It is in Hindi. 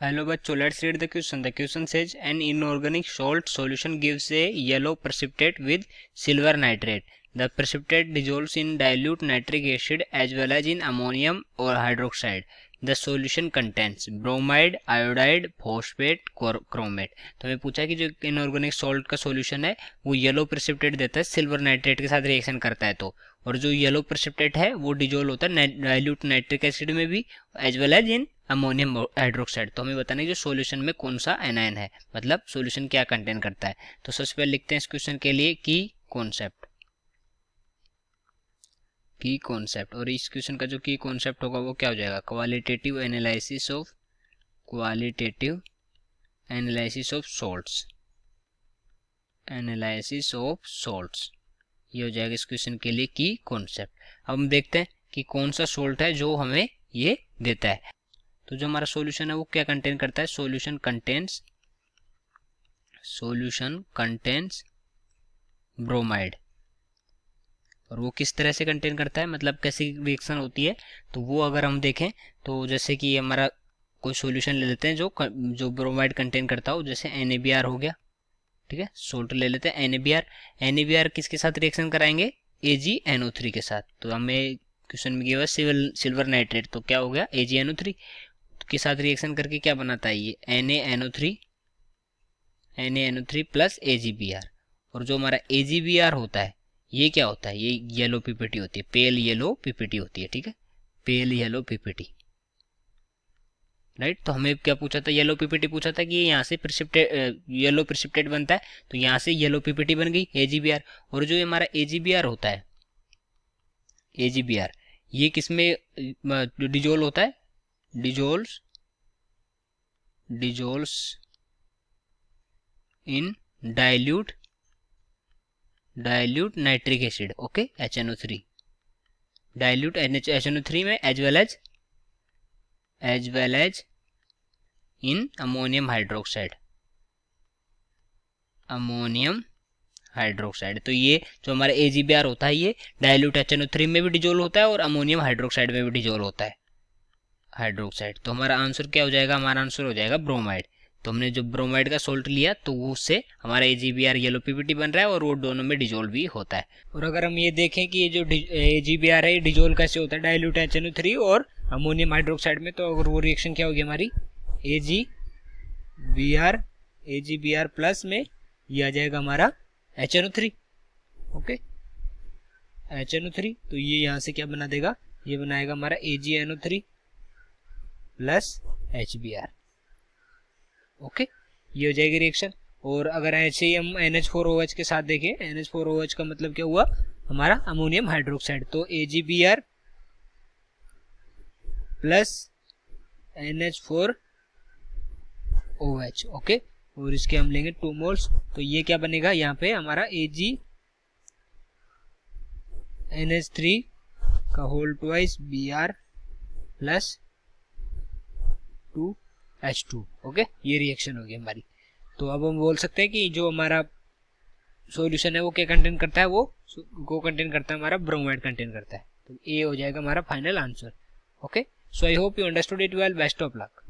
Hello बच्चों, let's read the question. The question says an inorganic salt solution gives a yellow precipitate with silver nitrate. The precipitate dissolves in dilute nitric acid as well as in ammonium or hydroxide. The solution contains bromide, iodide, phosphate, chromate. तो हमें पूछा कि जो इनऑर्गेनिक सॉल्ट का सॉल्यूशन है वो येलो प्रेसिपिटेट देता है सिल्वर नाइट्रेट के साथ रिएक्शन करता है तो, और जो येलो प्रेसिपिटेट है वो डिजोल्व होता है डाइल्यूट नाइट्रिक एसिड में भी as well as in ammonium hydroxide. तो हमें बताना है कि जो सॉल्यूशन में कौन सा एनायन है, मतलब सॉल्यूशन क्या कंटेन करता है। तो सबसे पहले लिखते हैं इस क्वेश्चन के लिए की कॉन्सेप्ट, और इस क्वेश्चन का जो की कॉन्सेप्ट होगा वो क्या हो जाएगा, क्वालिटेटिव एनालिसिस ऑफ सॉल्ट्स, ये हो जाएगा इस क्वेश्चन के लिए की कॉन्सेप्ट। अब हम देखते हैं कि कौन सा सॉल्ट है जो हमें ये देता है। तो जो हमारा सॉल्यूशन है वो क्या कंटेन करता है, सॉल्यूशन कंटेन्स ब्रोमाइड। और वो किस तरह से कंटेन करता है, मतलब कैसी रिएक्शन होती है, तो वो अगर हम देखें तो जैसे कि हमारा कोई सॉल्यूशन ले लेते हैं जो ब्रोमाइड कंटेन करता हो, जैसे NaBr हो गया, ठीक है, सोल्ट ले लेते हैं NaBr किसके साथ रिएक्शन कराएंगे, AgNO3 के साथ। तो हमें क्वेश्चन में गिवा सिल्वर नाइट्रेट, तो क्या हो गया AgNO3 के साथ रिएक्शन करके क्या बनाता है ये NaNO3 प्लस AgBr। और जो हमारा AgBr होता है ये क्या होता है, ये येलो पीपीटी होती है, पेल येलो पीपीटी होती है, ठीक है, पेल येलो पीपीटी, राइट। तो हमें क्या पूछा था, येलो पीपीटी पूछा था कि यहाँ से येलो प्रेसिपिटेट बनता है, तो यहाँ से येलो पीपीटी बन गई AgBr। और जो हमारा AgBr होता है, AgBr ये किसमें डिजोल्व होता है, dissolves in dilute nitric acid, okay, HNO3, dilute HNO3 में as well as in ammonium hydroxide. तो ये जो हमारा AgBr होता है ये डाइल्यूट HNO3 में भी डिजोल्व होता है और अमोनियम हाइड्रोक्साइड में भी डिजोल्व होता है, हाइड्रोक्साइड। तो हमारा आंसर क्या हो जाएगा, हमारा आंसर हो जाएगा ब्रोमाइड। तो हमने जो ब्रोमाइड का सोल्ट लिया तो उससे हमारा AgBr येलो पीपीटी बन रहा है और वो दोनों में डिजोल्व भी होता है। और अगर हम ये देखें कि ये जो AgBr है ये डिजोल्व कैसे होता है डाइल्यूट HNO3 और अमोनियम हाइड्रोक्साइड में, तो अगर वो रिएक्शन क्या होगी हमारी AgBr प्लस में ये आ जाएगा हमारा HNO3, ओके, HNO3। तो ये यहाँ से क्या बना देगा, ये बनाएगा हमारा AgNO3 प्लस HBr, ओके, ये हो जाएगी रिएक्शन। और अगर ऐसे ही हम NH4OH के साथ देखें, NH4OH का मतलब क्या हुआ, हमारा अमोनियम हाइड्रोक्साइड, तो AgBr प्लस NH4OH, ओके, और इसके हम लेंगे 2 मोल्स, तो ये क्या बनेगा यहाँ पे हमारा AgNH3 का whole twice Br plus 2H2, okay, ये रिएक्शन होगी हमारी। तो अब हम बोल सकते हैं कि जो हमारा सॉल्यूशन है वो क्या कंटेन करता है, वो कंटेन करता है हमारा ब्रोमाइड कंटेन करता है। तो ये हो जाएगा हमारा final answer, okay. So I hope you understood it well, best of luck.